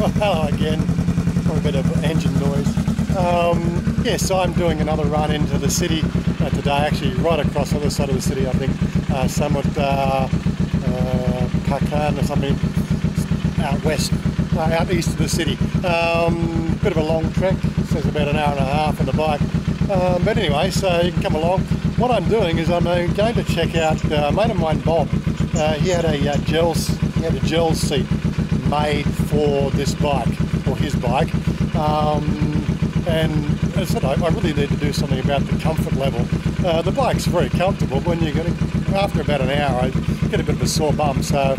Hello again, got a bit of engine noise. Yes, so I'm doing another run into the city today, actually right across the other side of the city, I think, somewhat Pakan or something, out west, out east of the city. Bit of a long trek, says about an hour and a half on the bike. But anyway, so you can come along. What I'm doing is I'm going to check out a mate of mine, Bob. He had a gel seat made for this bike, or his bike, and as I said, I really need to do something about the comfort level. The bike's very comfortable. When you're going to, after about an hour, I get a bit of a sore bum. So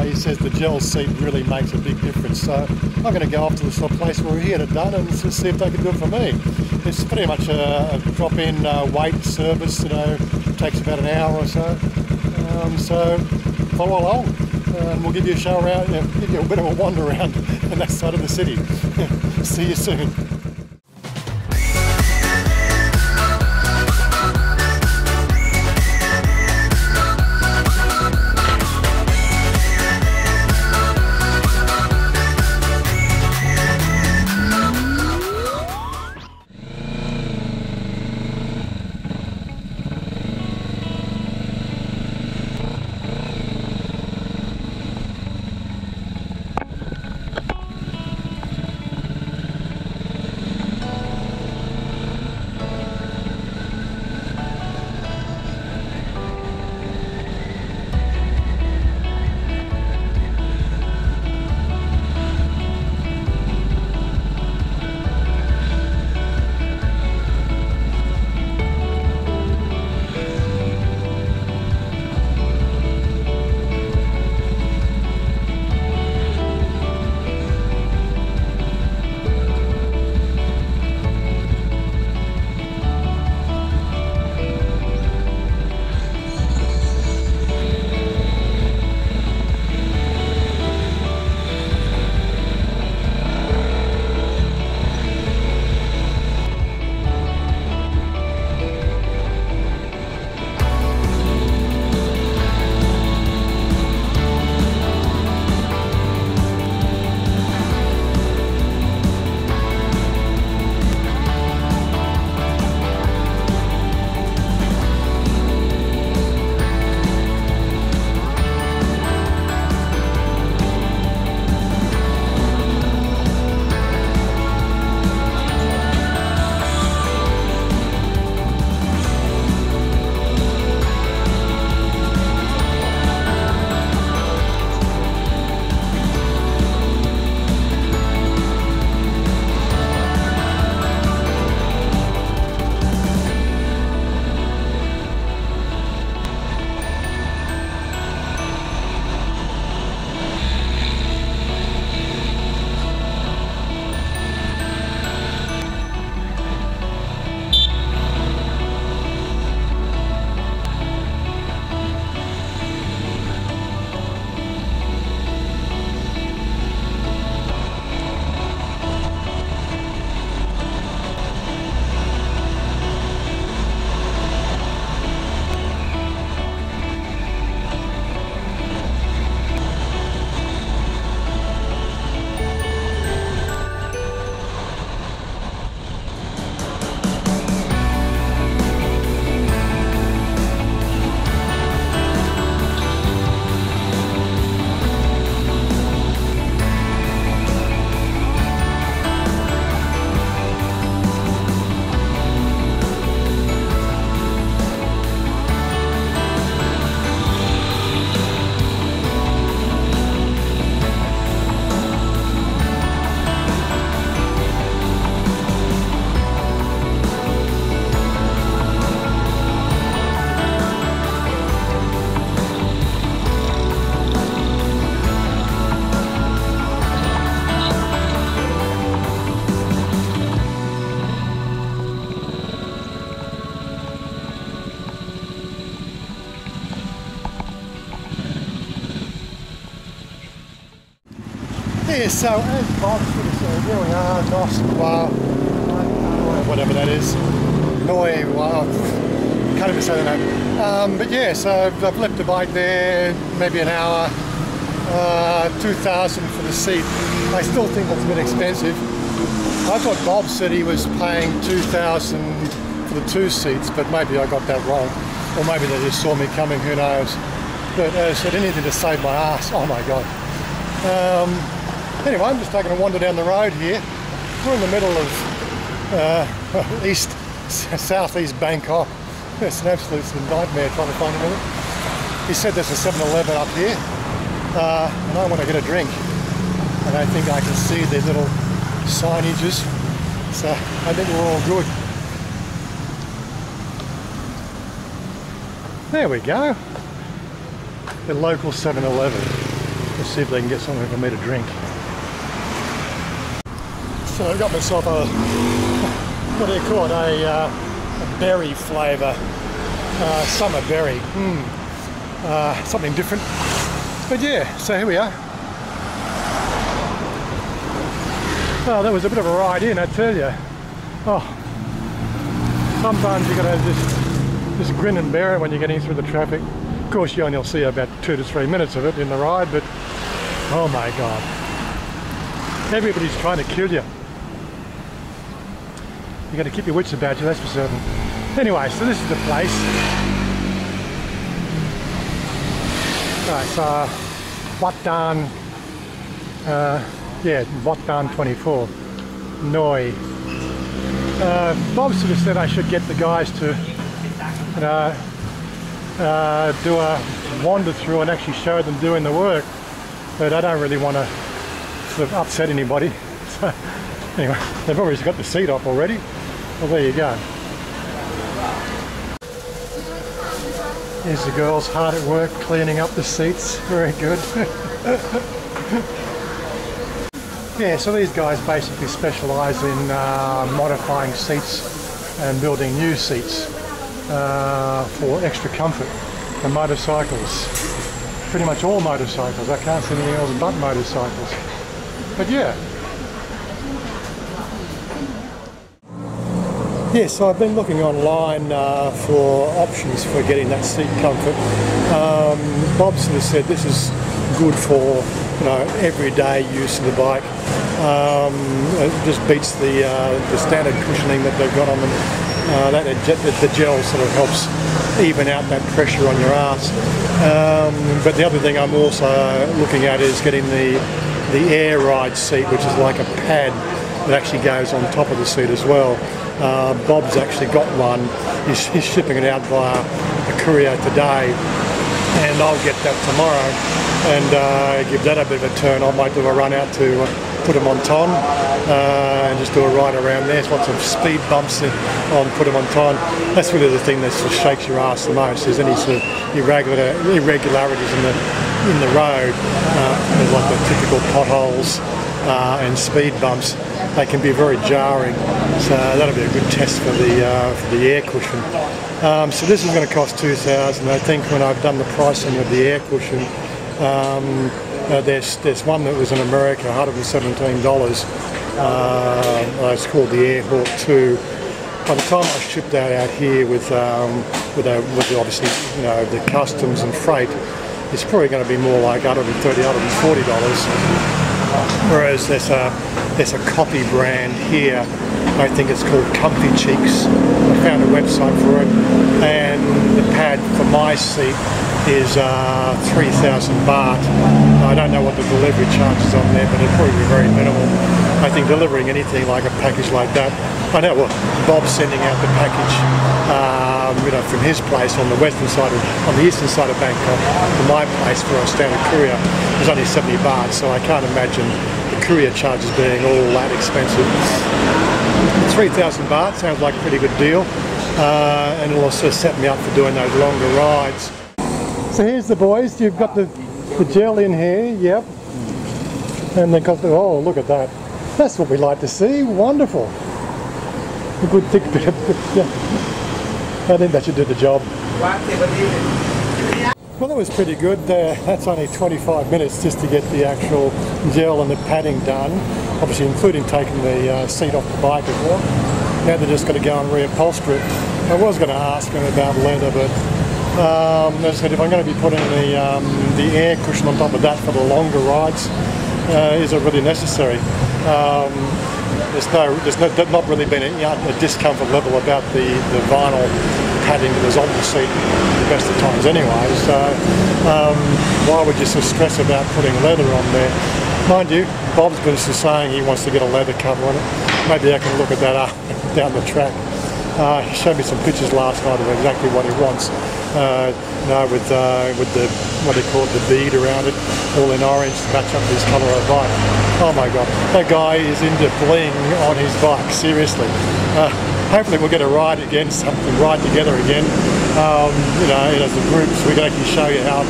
he says the gel seat really makes a big difference. So I'm going to go off to this little place where he had it done and just see if they can do it for me. It's pretty much a drop-in weight service. You know, takes about an hour or so. So follow along, and we'll give you a show around, give you a bit of a wander around on that side of the city. See you soon. Yeah, so as Bob sort of said, here we are, whatever that is, Noi Watdan, can't even say the name. But yeah, so I've left the bike there maybe an hour, $2,000 for the seat. I still think that's a bit expensive. I thought Bob said he was paying $2,000 for the 2 seats, but maybe I got that wrong. Or maybe they just saw me coming, who knows. But as I said, anything to save my ass. Oh my God. Anyway, I'm just taking a wander down the road here. We're in the middle of southeast Bangkok. It's an absolute nightmare trying to find anything. He said there's a 7-Eleven up here, and I want to get a drink. And I think I can see their little signages, so I think we're all good. There we go. The local 7-Eleven. Let's see if they can get something for me to drink. So I got myself a, what do you call it, a berry flavour, summer berry, something different. But yeah, so here we are. Oh, that was a bit of a ride in, I tell you. Oh, sometimes you gotta just grin and bear it when you're getting through the traffic. Of course, you only see about 2 to 3 minutes of it in the ride, but oh my God, everybody's trying to kill you. You got to keep your wits about you, that's for certain. Anyway, so this is the place. Right, so Watdan, yeah, Watdan 24, Noi. Bob sort of said I should get the guys to do a wander through and actually show them doing the work, but I don't really want to sort of upset anybody. So anyway, they've always got the seat off already. Well, there you go. Here's the girls hard at work cleaning up the seats. Very good. Yeah, so these guys basically specialise in modifying seats and building new seats for extra comfort for motorcycles. Pretty much all motorcycles. I can't see anything else but motorcycles. But yeah. Yes, so I've been looking online for options for getting that seat comfort. Bob sort of said this is good for, you know, everyday use of the bike. It just beats the standard cushioning that they've got on them. The gel sort of helps even out that pressure on your ass. But the other thing I'm also looking at is getting the air ride seat, which is like a pad that actually goes on top of the seat as well. Bob's actually got one. He's shipping it out via a courier today, and I'll get that tomorrow and give that a bit of a turn. I might do a run out to put them on Ton and just do a ride around there. There's lots of speed bumps on put them on Ton. That's really the thing that sort of shakes your ass the most. There's any sort of irregularities in the road, there's like the typical potholes and speed bumps. They can be very jarring, so that'll be a good test for the air cushion. So this is going to cost $2,000. I think when I've done the pricing of the air cushion, there's one that was in America, $117. It's called the Airhawk 2. By the time I ship that out here with obviously, you know, the customs and freight, it's probably going to be more like $130, $140. Whereas there's a copy brand here. I think it's called Comfy Cheeks. I found a website for it, and the pad for my seat is 3,000 baht. I don't know what the delivery charges on there, but it'll probably be very minimal. I think delivering anything like a package like that, I know, well, Bob's sending out the package, you know, from his place on the eastern side of Bangkok to my place for a standard courier. It was only 70 baht, so I can't imagine the courier charges being all that expensive. 3,000 baht sounds like a pretty good deal, and it'll also set me up for doing those longer rides. So here's the boys. You've got the gel in here, yep, and they've got the, oh, look at that. That's what we like to see. Wonderful. A good thick bit of, yeah. I think that should do the job. Well, that was pretty good. That's only 25 minutes just to get the actual gel and the padding done, obviously including taking the seat off the bike as well. Now they're just going to go and reupholster it. I was going to ask them about leather, but As I said, if I'm going to be putting the air cushion on top of that for the longer rides, is it really necessary? There's not really been a discomfort level about the vinyl padding that was on the seat the best of times anyway, so why would you stress about putting leather on there? Mind you, Bob's been saying he wants to get a leather cover on it. Maybe I can look at that down the track. He showed me some pictures last night of exactly what he wants. With the, what do you call it, the bead around it, all in orange to match up his colour of bike. Oh my god, that guy is into bling on his bike, seriously. Hopefully we'll get a ride again, ride together again. As a group, so we can actually show you how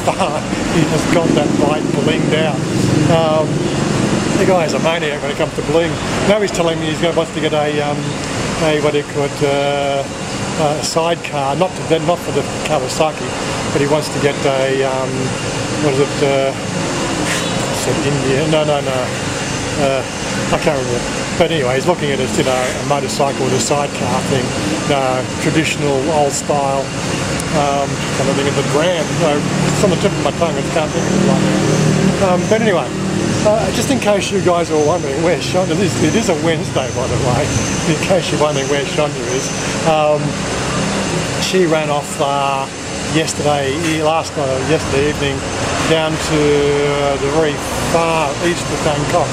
far he has got that bike blinged out. The guy is a maniac when it comes to bling. Now he's telling me wants to get a what do you call it, a sidecar, not for the Kawasaki, but he wants to get a what is it? India? No. I can't remember. But anyway, he's looking at a motorcycle with a sidecar thing, traditional, old style. Kind of thing of the brand. It's on the tip of my tongue. I can't think of it right now. But anyway. Just in case you guys are wondering where Chanya is, it is a Wednesday by the way, in case you're wondering where Chanya is. She ran off yesterday evening down to the very far east of Bangkok,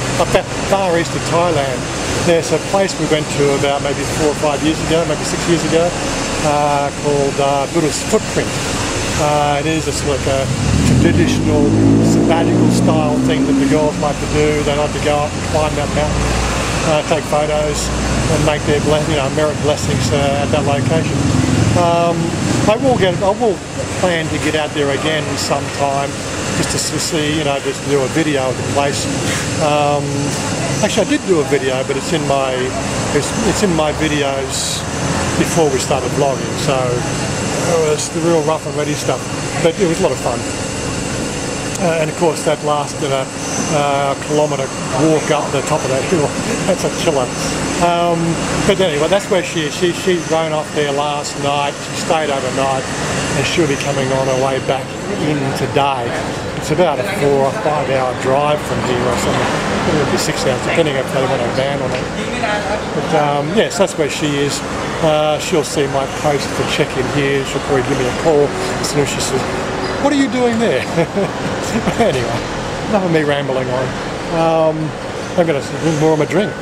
far east of Thailand. There's a place we went to about maybe 4 or 5 years ago, maybe 6 years ago, called Buddha's Footprint. It is like a traditional sabbatical style thing that the girls like to do. They like to go up and climb that mountain, take photos and make their merit blessings at that location. I will plan to get out there again sometime just to see, just to do a video of the place. Actually I did do a video, but it's in my videos before we started vlogging, so it's the real rough and ready stuff, but it was a lot of fun. And of course that lasted a kilometre walk up the top of that hill. That's a killer. But anyway, that's where she is. She's rode off there last night. She stayed overnight and she'll be coming on her way back in today. It's about a 4 or 5 hour drive from here or something. It'll be 6 hours depending if they want a van or not. But yes, that's where she is. She'll see my post for check-in here. She'll probably give me a call as soon as she says, "What are you doing there?" Anyway, enough of me rambling on. I'm going to drink more of my drink.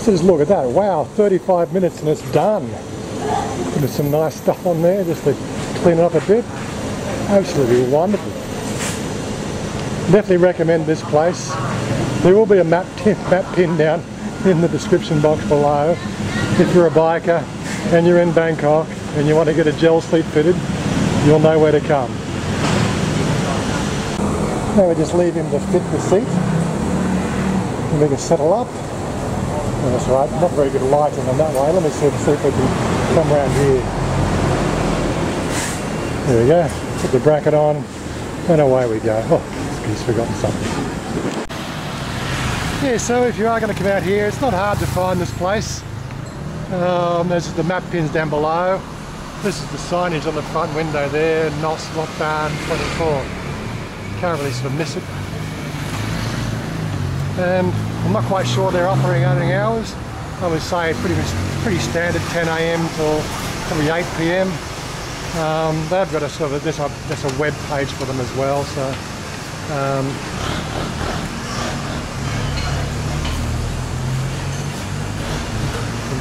So just look at that. Wow, 35 minutes and it's done. Put some nice stuff on there just to clean it up a bit. Absolutely wonderful. Definitely recommend this place. There will be a map pin down in the description box below. If you're a biker and you're in Bangkok and you want to get a gel seat fitted, you'll know where to come. Now we just leave him to fit the seat and we can settle up. Oh, that's right, not very good lighting on that way. Let me see if we can come around here. There we go, put the bracket on and away we go. Oh, he's forgotten something. Yeah, so if you are going to come out here, it's not hard to find this place. There's the map pins down below. This is the signage on the front window there, Noi Watdan 24. Can't really sort of miss it. And I'm not quite sure their operating hours. I would say pretty standard 10 AM till probably 8 PM. They've got a sort of there's a web page for them as well. So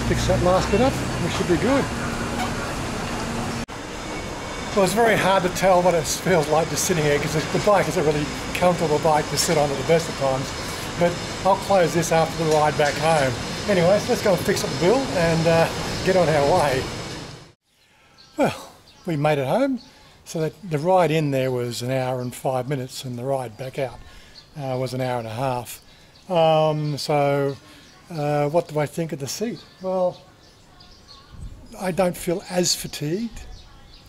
fix that last bit up. We should be good. Well, it's very hard to tell what it feels like just sitting here because the bike is a really comfortable bike to sit on at the best of times. But I'll close this after the ride back home. Anyways, let's go and fix up the bill and get on our way. Well, we made it home. So that the ride in there was 1 hour and 5 minutes and the ride back out was 1 hour and a half. What do I think of the seat? Well, I don't feel as fatigued.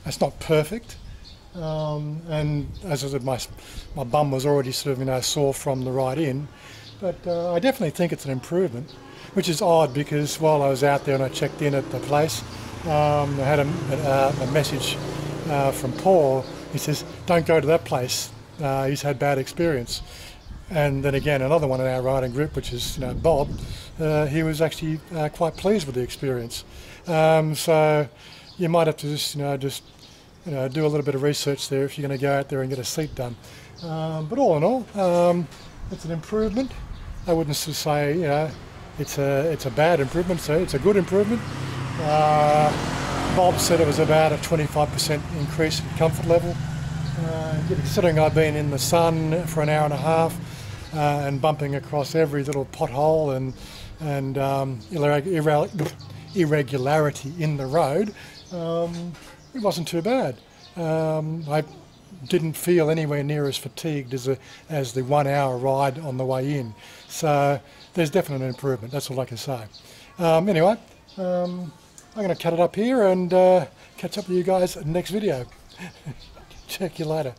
It's not perfect, and as I said, my bum was already sort of sore from the ride in, but I definitely think it's an improvement, which is odd because while I was out there and I checked in at the place, I had a message from Paul. He says, don't go to that place. He's had bad experience. And then again, another one in our riding group, which is Bob, he was actually quite pleased with the experience. So you might have to just do a little bit of research there if you're going to go out there and get a seat done. But all in all, it's an improvement. I wouldn't say it's a bad improvement. So it's a good improvement. Bob said it was about a 25% increase in comfort level. Considering I've been in the sun for an hour and a half and bumping across every little pothole and irregularity in the road, it wasn't too bad. I didn't feel anywhere near as fatigued as the 1 hour ride on the way in. So there's definitely an improvement, that's all I can say. Anyway, I'm going to cut it up here and catch up with you guys in the next video. Check you later.